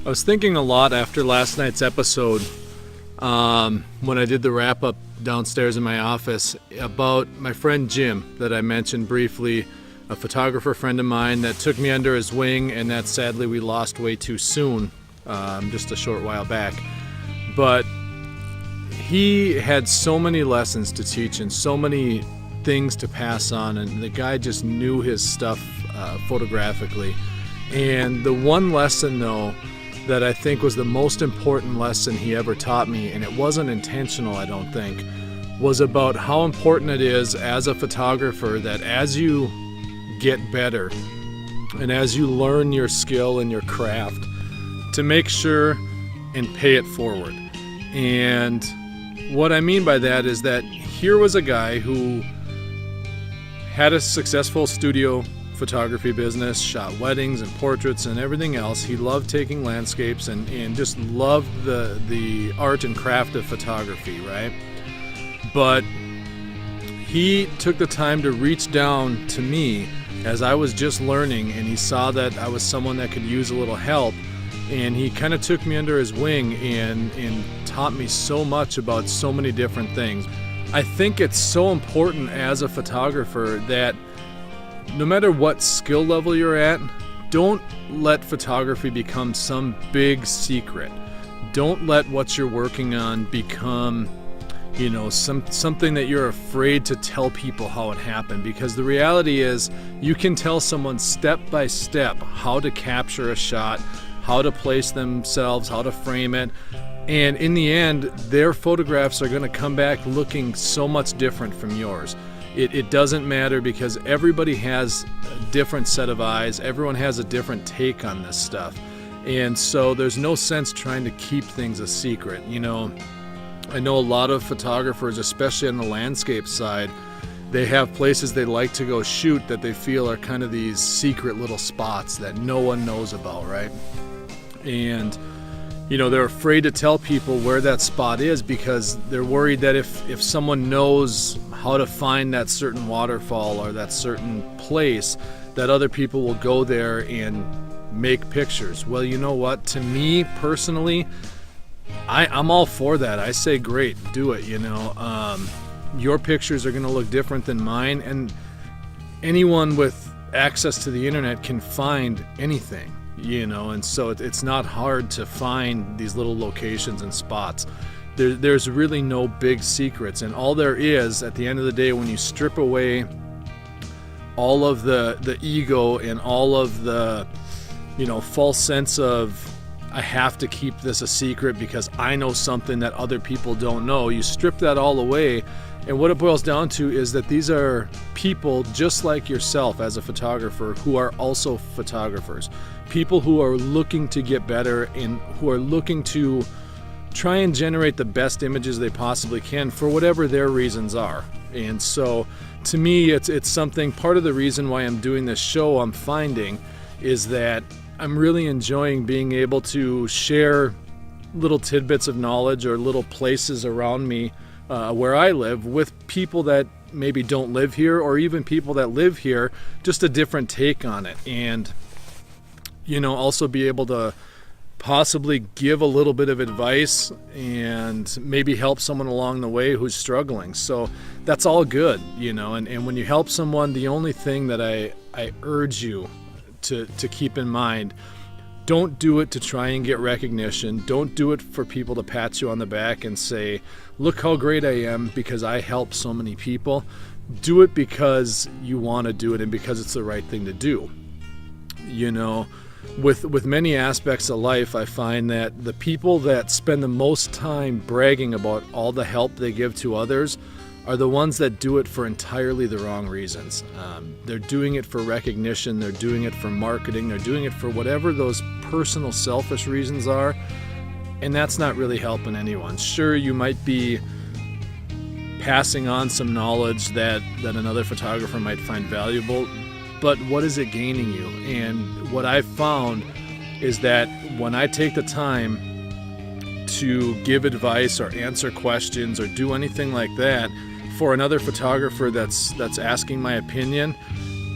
I was thinking a lot after last night's episode, when I did the wrap up downstairs in my office, about my friend Jim that I mentioned briefly, a photographer friend of mine that took me under his wing and that sadly we lost way too soon, just a short while back. But he had so many lessons to teach and so many things to pass on, and the guy just knew his stuff photographically. And the one lesson though that I think was the most important lesson he ever taught me, and it wasn't intentional, I don't think, was about how important it is as a photographer that as you get better and as you learn your skill and your craft, to make sure and pay it forward. And what I mean by that is that here was a guy who had a successful studio photography business, shot weddings and portraits and everything else. He loved taking landscapes and just loved the art and craft of photography, right? But he took the time to reach down to me as I was just learning, and he saw that I was someone that could use a little help, and he kind of took me under his wing and taught me so much about so many different things. I think it's so important as a photographer that no matter what skill level you're at, don't let photography become some big secret. Don't let what you're working on become, something that you're afraid to tell people how it happened. Because the reality is, you can tell someone step by step how to capture a shot, how to place themselves, how to frame it. And in the end, their photographs are going to come back looking so much different from yours. It doesn't matter, because everybody has a different set of eyes. Everyone has a different take on this stuff. And so there's no sense trying to keep things a secret. I know a lot of photographers, especially on the landscape side, they have places they like to go shoot that they feel are kind of these secret little spots that no one knows about, right? And they're afraid to tell people where that spot is because they're worried that if someone knows how to find that certain waterfall or that certain place, that other people will go there and make pictures. Well, you know what? To me personally, I'm all for that. I say, great, do it. Your pictures are going to look different than mine, and anyone with access to the internet can find anything. And so it's not hard to find these little locations and spots. There's really no big secrets, and all there is at the end of the day, when you strip away all of the ego and all of the false sense of I have to keep this a secret because I know something that other people don't know, you strip that all away, and what it boils down to is that these are people just like yourself as a photographer who are also photographers. People who are looking to get better and who are looking to try and generate the best images they possibly can for whatever their reasons are. And so to me, it's something, part of the reason why I'm doing this show, I'm finding, is that I'm really enjoying being able to share little tidbits of knowledge or little places around me where I live with people that maybe don't live here, or even people that live here, just a different take on it. And also be able to possibly give a little bit of advice and maybe help someone along the way who's struggling. So that's all good, and when you help someone, the only thing that I urge you to keep in mind, don't do it to try and get recognition. Don't do it for people to pat you on the back and say, look how great I am because I help so many people. Do it because you want to do it and because it's the right thing to do. With many aspects of life, I find that the people that spend the most time bragging about all the help they give to others are the ones that do it for entirely the wrong reasons. They're doing it for recognition, they're doing it for marketing, they're doing it for whatever those personal selfish reasons are, and that's not really helping anyone. Sure, you might be passing on some knowledge that another photographer might find valuable, but what is it gaining you? And what I've found is that when I take the time to give advice or answer questions or do anything like that for another photographer that's asking my opinion,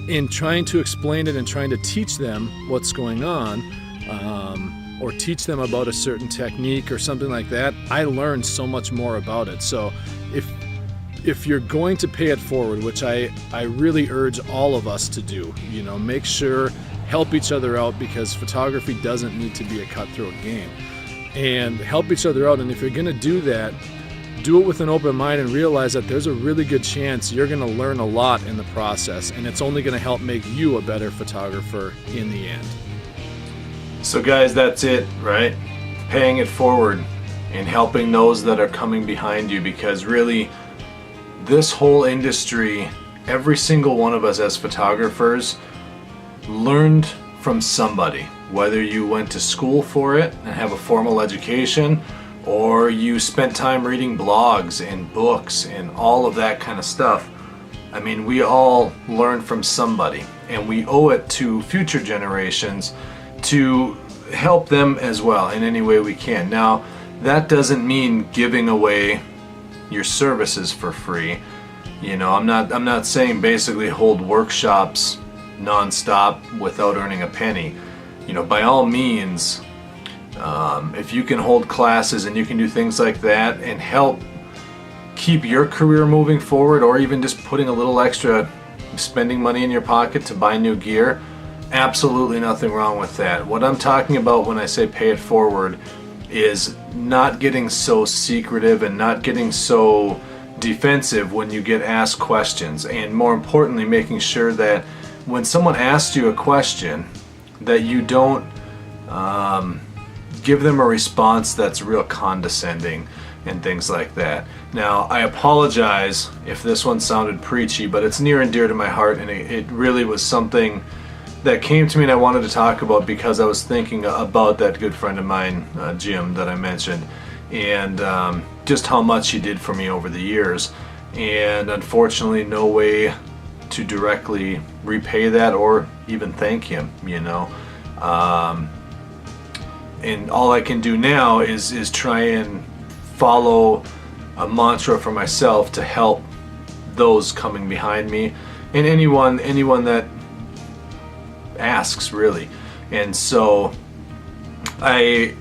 in trying to explain it and trying to teach them what's going on, or teach them about a certain technique or something like that, I learn so much more about it. So if you're going to pay it forward, which I really urge all of us to do, make sure, help each other out, because photography doesn't need to be a cutthroat game. And help each other out. And if you're going to do that, do it with an open mind and realize that there's a really good chance you're going to learn a lot in the process, and it's only going to help make you a better photographer in the end. So guys, that's it, right? Paying it forward and helping those that are coming behind you, because really this whole industry, every single one of us as photographers learned from somebody, whether you went to school for it and have a formal education, or you spent time reading blogs and books and all of that kind of stuff. I mean, we all learn from somebody, and we owe it to future generations to help them as well in any way we can. Now, that doesn't mean giving away your services for free. I'm not saying basically hold workshops non-stop without earning a penny. By all means, if you can hold classes and you can do things like that and help keep your career moving forward, or even just putting a little extra spending money in your pocket to buy new gear, absolutely nothing wrong with that. What I'm talking about when I say pay it forward is not getting so secretive and not getting so defensive when you get asked questions, and more importantly, making sure that when someone asks you a question, that you don't give them a response that's real condescending and things like that. Now, I apologize if this one sounded preachy, but it's near and dear to my heart, and it really was something that came to me and I wanted to talk about because I was thinking about that good friend of mine, Jim, that I mentioned, and just how much he did for me over the years. And unfortunately, no way to directly repay that or even thank him, and all I can do now is try and follow a mantra for myself to help those coming behind me, and anyone that asks, really. And so I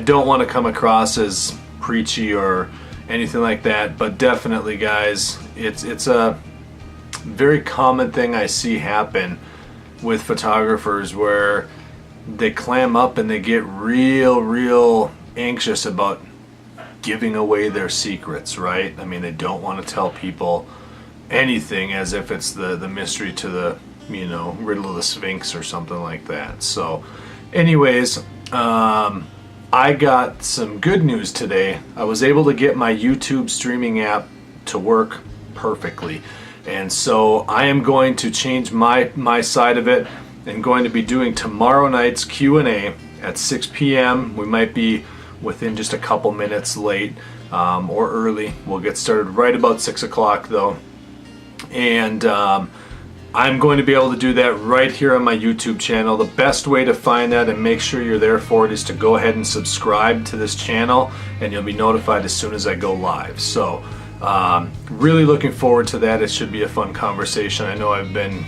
don't want to come across as preachy or anything like that, but definitely, guys, it's a very common thing I see happen with photographers, where they clam up and they get real anxious about giving away their secrets, right? I mean, they don't want to tell people anything, as if it's the mystery to the riddle of the Sphinx or something like that. So anyways, I got some good news today. I was able to get my YouTube streaming app to work perfectly, and so I am going to change my side of it, and going to be doing tomorrow night's Q&A at 6 p.m. We might be within just a couple minutes late or early. We'll get started right about 6 o'clock though, and I'm going to be able to do that right here on my YouTube channel. The best way to find that and make sure you're there for it is to go ahead and subscribe to this channel, and you'll be notified as soon as I go live. So really looking forward to that. It should be a fun conversation. I know I've been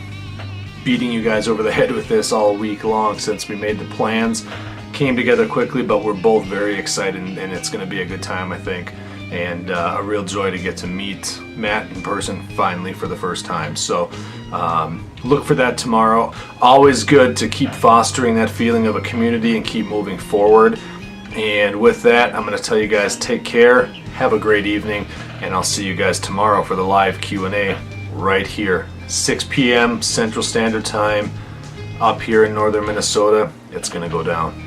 beating you guys over the head with this all week long since we made the plans. Came together quickly, but we're both very excited, and it's going to be a good time, I think, and a real joy to get to meet Matt in person finally for the first time. So look for that tomorrow. Always good to keep fostering that feeling of a community and keep moving forward. And with that, I'm going to tell you guys, take care, have a great evening, and I'll see you guys tomorrow for the live Q&A right here, 6 p.m. Central Standard Time up here in northern Minnesota. It's going to go down.